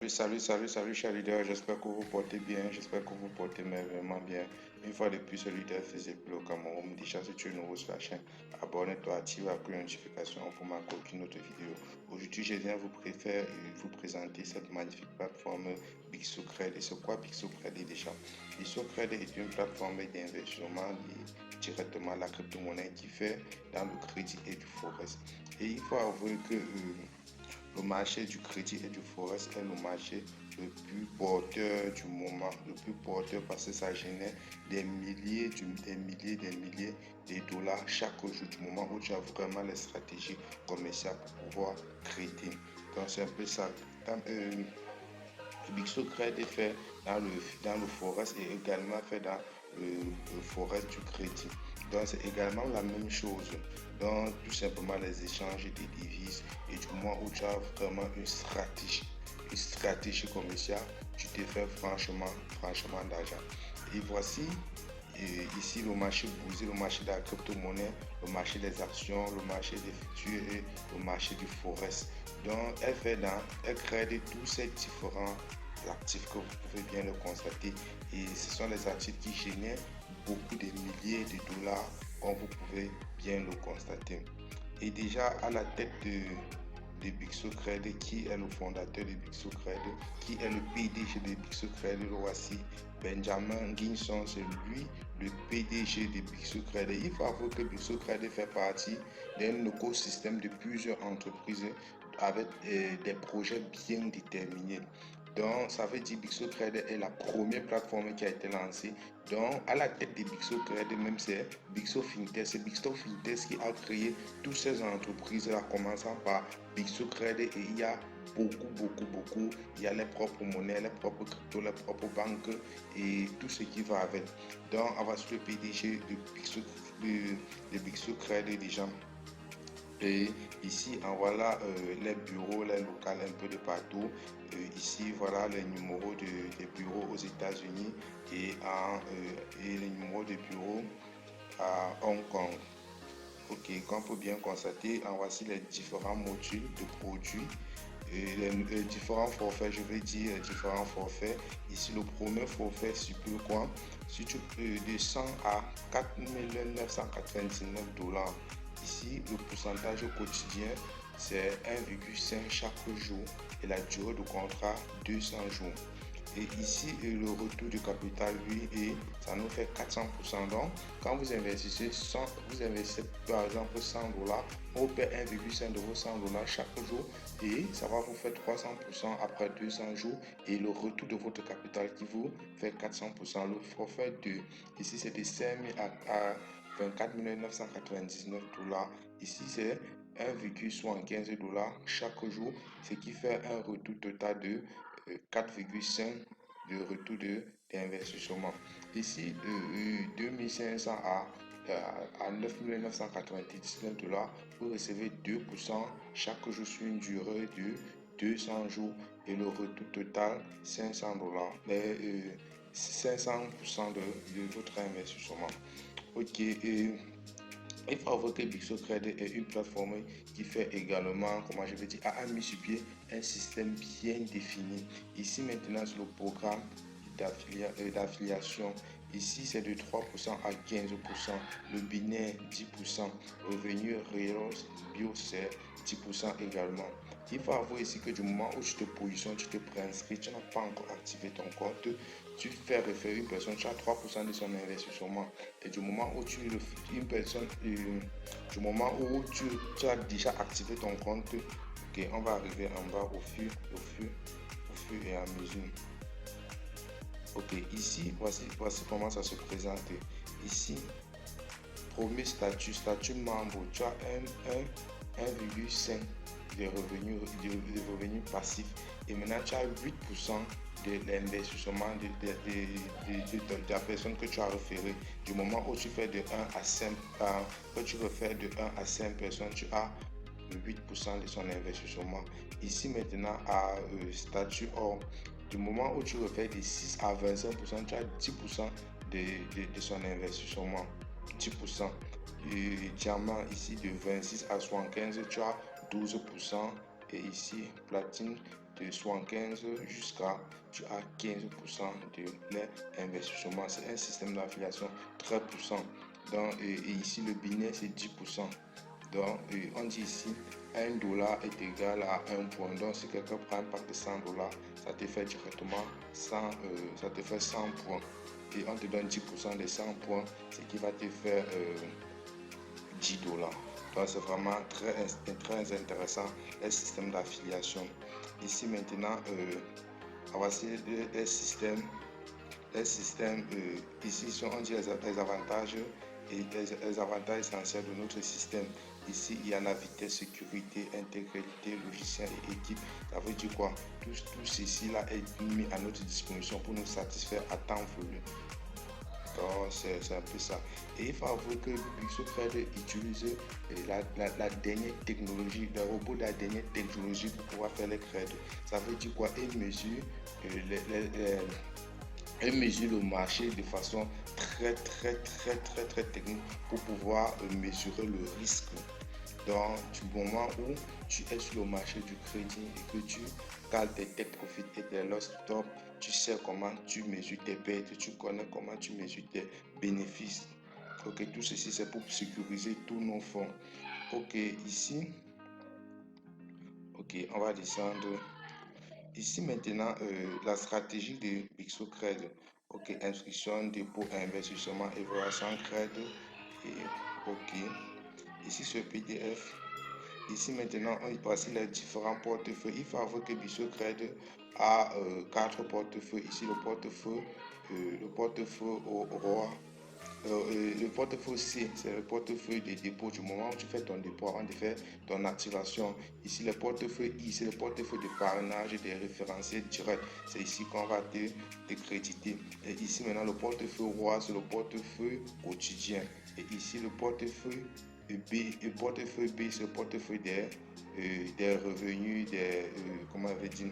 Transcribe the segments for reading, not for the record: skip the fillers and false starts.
Salut, chers leaders. J'espère que vous portez bien. J'espère que vous portez merveilleusement bien. Une fois de plus, le leader faisait plus au Cameroun. Déjà, si tu es nouveau sur la chaîne, abonne-toi, active la cloche de notification pour manquer aucune autre vidéo. Aujourd'hui, je viens vous présenter cette magnifique plateforme Bixocred. Et c'est quoi Bixocred déjà? Bixocred est une plateforme d'investissement liée directement à la crypto-monnaie qui fait dans le crédit et du forex. Et il faut avouer que le marché du crédit et du forex est le marché le plus porteur du moment, le plus porteur parce que ça génère des milliers de dollars chaque jour du moment où tu as vraiment les stratégies commerciales pour pouvoir créditer. Donc c'est un peu ça. Bixocred est fait dans le forex et également fait dans le forex du crédit. Donc c'est également la même chose. Donc tout simplement les échanges des devises et du moment où tu as vraiment une stratégie commerciale, tu te fais franchement d'argent. Et voici ici le marché boursier, le marché de la crypto-monnaie, le marché des actions, le marché des futurs et le marché du forex. Donc elle crée tous ces différents actifs que vous pouvez bien le constater et ce sont les actifs qui génèrent beaucoup de milliers de dollars comme vous pouvez bien le constater. Et déjà à la tête de Bixocred, qui est le fondateur de Bixocred, qui est le PDG de Bixocred, le voici Benjamin Ginson, c'est lui le PDG de Bixocred. Il faut avouer que Bixocred fait partie d'un écosystème de plusieurs entreprises avec des projets bien déterminés. Donc, ça veut dire que Bixocred est la première plateforme qui a été lancée. Donc, à la tête de Bixocred, même c'est Bixo Fintech. C'est Bixo Fintech qui a créé toutes ces entreprises-là, commençant par Bixocred. Et il y a beaucoup. Il y a les propres monnaies, les propres cryptos, les propres banques et tout ce qui va avec. Donc, on va sur le PDG de Bixocred déjà. Et ici, en voilà les bureaux, les locales un peu de partout. Ici, voilà les numéros des bureaux aux États-Unis et les numéros de bureaux à Hong Kong. Ok, comme on peut bien constater, en voici les différents modules de produits et les différents forfaits, je vais dire les différents forfaits. Ici, le premier forfait suppose quoi? Si tu descends à 4 999 $, ici, le pourcentage quotidien, c'est 1,5 chaque jour et la durée de contrat 200 jours. Et ici, le retour du capital, lui, et ça nous fait 400%. Donc, quand vous investissez par exemple 100 $, on paie 1,5 de vos 100 $ chaque jour et ça va vous faire 300% après 200 jours et le retour de votre capital qui vous fait 400%. Le forfait de, ici, c'est de 5 000 à 24 999 $. Ici, c'est 1,75 $ chaque jour, ce qui fait un retour total de 4,5 de retour d'investissement. Ici, 2500 à 9 999 $, vous recevez 2% chaque jour sur une durée de 200 jours et le retour total 500 $, mais 500% de votre investissement. Ok, il faut avouer que Bixocred est une plateforme qui fait également, comment je vais dire, a mis sur pied un système bien défini. Ici maintenant sur le programme d'affiliation, ici c'est de 3% à 15%, le binaire 10%, revenu réel bio c'est 10% également. Il faut avouer ici que du moment où tu te positionnes, tu te préinscris, tu n'as pas encore activé ton compte, tu fais référer une personne, tu as 3% de son investissement. Et du moment où une personne, du moment où tu as déjà activé ton compte, ok, on va arriver en bas au fur et à mesure. Ok, ici, voici comment ça se présente. Ici, premier statut membre, tu as 1,5 de revenus passifs. Et maintenant, tu as 8% de l'investissement de la personne que tu as référé. Du moment où tu fais de 1 à 5, que tu refais de 1 à 5 personnes, tu as 8% de son investissement. Ici maintenant à statut or, du moment où tu refais de 6 à 25%, tu as 10% de son investissement. 10%. Et diamant ici de 26 à 75, tu as 12%. Et ici platine de 75 jusqu'à tu as 15% de l'investissement. C'est un système d'affiliation très puissant. Donc, et ici, le business, c'est 10%. Donc, on dit ici, $1 est égal à 1 point. Donc, si quelqu'un prend un pack de $100, ça te fait directement 100, ça te fait 100 points. Et on te donne 10% des 100 points, ce qui va te faire $10. Donc, c'est vraiment très intéressant, les systèmes d'affiliation. Ici, maintenant, voici les systèmes. Ici, on dit les avantages et les avantages essentiels de notre système. Ici, il y a la vitesse, sécurité, intégrité, logiciel et équipe. Ça veut dire quoi? Tout ceci là est mis à notre disposition pour nous satisfaire à temps voulu. Donc, c'est un peu ça. Et il faut avouer que BixoTrade utilise la dernière technologie, le robot de la dernière technologie pour pouvoir faire les trades. Ça veut dire quoi? Elle mesure le marché de façon très technique pour pouvoir mesurer le risque. Donc, du moment où tu es sur le marché du crédit et que tu cales tes take profit et tes loss stop, tu sais comment tu mesures tes pertes, tu connais comment tu mesures tes bénéfices. Ok, tout ceci c'est pour sécuriser tous nos fonds. Ok, ici, ok, on va descendre. Ici maintenant, la stratégie de BixoTrade. Ok, inscription, dépôt, investissement, évaluation, crédit. Et ok, ici ce PDF. Ici maintenant, on y passe les différents portefeuilles. Il faut avouer que BixoTrade a 4 portefeuilles. Ici le portefeuille au roi. Le portefeuille C, c'est le portefeuille de dépôt. Du moment où tu fais ton dépôt, avant de faire ton activation. Ici, le portefeuille I, c'est le portefeuille de parrainage des référentiels directs. C'est ici qu'on va te créditer. Et ici, maintenant, le portefeuille roi, c'est le portefeuille quotidien. Et ici, le portefeuille B, c'est le portefeuille des revenus, comment on avait dit,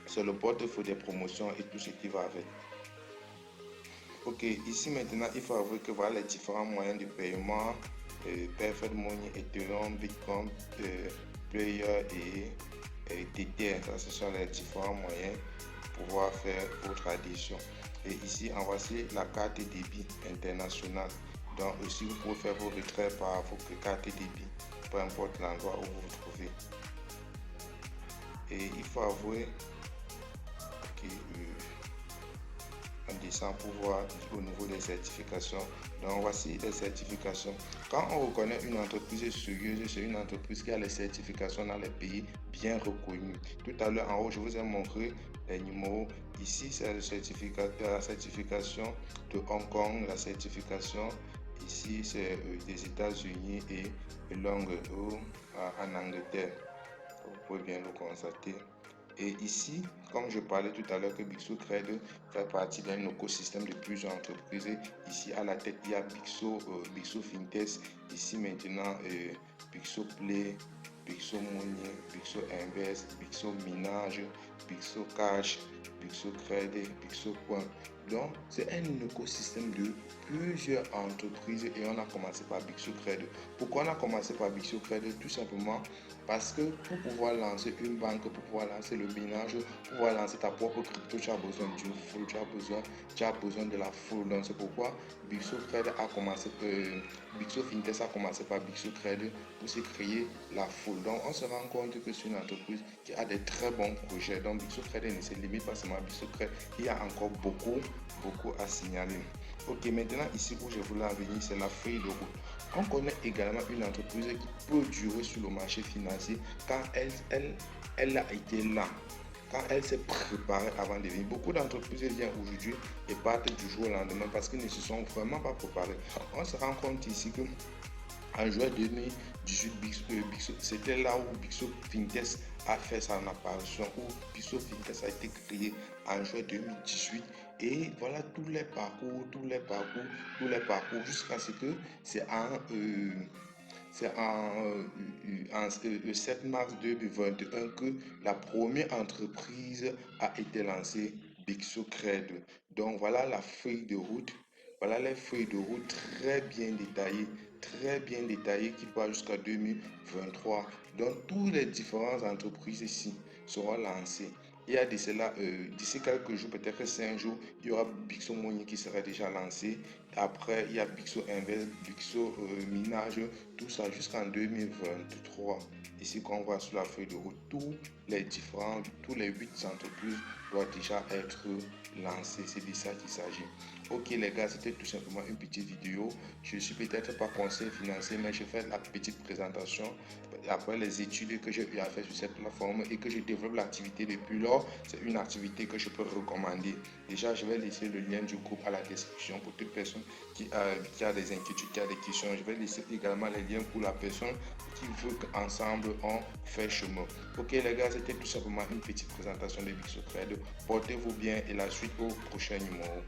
c'est le portefeuille des promotions et tout ce qui va avec. Ok, ici maintenant, il faut avouer que voilà les différents moyens de paiement, Perfect Money, Ethereum, Bitcoin, Player et Tether. Ça, ce sont les différents moyens pour pouvoir faire votre addition. Et ici, en voici la carte débit internationale. Donc, aussi, vous pouvez faire vos retraits par votre carte débit, peu importe l'endroit où vous vous trouvez. Et il faut avouer que on descend pour voir au niveau des certifications. Donc voici les certifications. Quand on reconnaît une entreprise sérieuse, c'est une entreprise qui a les certifications dans les pays bien reconnus. Tout à l'heure en haut, je vous ai montré les numéros. Ici, c'est la certification de Hong Kong, la certification ici, c'est des États-Unis et Londres en Angleterre. Vous pouvez bien le constater. Et ici, comme je parlais tout à l'heure que BixoTrade fait partie d'un écosystème de plusieurs entreprises. Ici, à la tête, il y a Bixo Fintech. Ici, maintenant, Bixo Play, Bixo Money, Bixo Invest, Bixo Minage, Bixo Cash, Bixo Credit, Bixo Point. Donc, c'est un écosystème de plusieurs entreprises et on a commencé par BixoTrade. Pourquoi on a commencé par BixoTrade? Tout simplement parce que pour pouvoir lancer une banque, pour pouvoir lancer le minage, pour pouvoir lancer ta propre crypto, tu as besoin d'une foule, tu as besoin de la foule. Donc c'est pourquoi BixoTrade a commencé, Bixo Fintech a commencé par BixoTrade pour se créer la foule. Donc on se rend compte que c'est une entreprise qui a des très bons projets. Donc BixoTrade ne se limite pas seulement à BixoTrade, il y a encore beaucoup à signaler. Ok, maintenant ici où je voulais en venir, c'est la feuille de route. On connaît également une entreprise qui peut durer sur le marché financier quand elle a été là, quand elle s'est préparée avant de venir. Beaucoup d'entreprises viennent aujourd'hui et partent du jour au lendemain parce qu'ils ne se sont vraiment pas préparés. On se rend compte ici que en juin 2018, c'était là où Bixo Fintech a fait son apparition, où Bixo Fintech a été créé en juin 2018. Et voilà tous les parcours, jusqu'à ce que c'est en 7 mars 2021 que la première entreprise a été lancée, BixoTrade. Donc voilà la feuille de route. Voilà les feuilles de route très bien détaillées qui partent jusqu'à 2023. Donc toutes les différentes entreprises ici. sera lancé. Il y a d'ici quelques jours, peut-être 5 jours, il y aura Bixo Money qui sera déjà lancé. Après, il y a Bixo Invest, Bixo Minage, tout ça jusqu'en 2023. Ici, qu'on voit sur la feuille de route, tous les 8 entreprises doivent déjà être lancées. C'est de ça qu'il s'agit. Ok les gars, c'était tout simplement une petite vidéo. Je ne suis peut-être pas conseiller financier, mais je fais la petite présentation après les études que j'ai eu à faire sur cette plateforme et que je développe l'activité depuis lors. C'est une activité que je peux recommander. Déjà, je vais laisser le lien du groupe à la description pour toute personne qui a des inquiétudes, qui a des questions. Je vais laisser également les liens pour la personne qui veut qu'ensemble on fait chemin. Ok les gars, c'était tout simplement une petite présentation de Bixo Trade. Portez-vous bien et la suite au prochain numéro.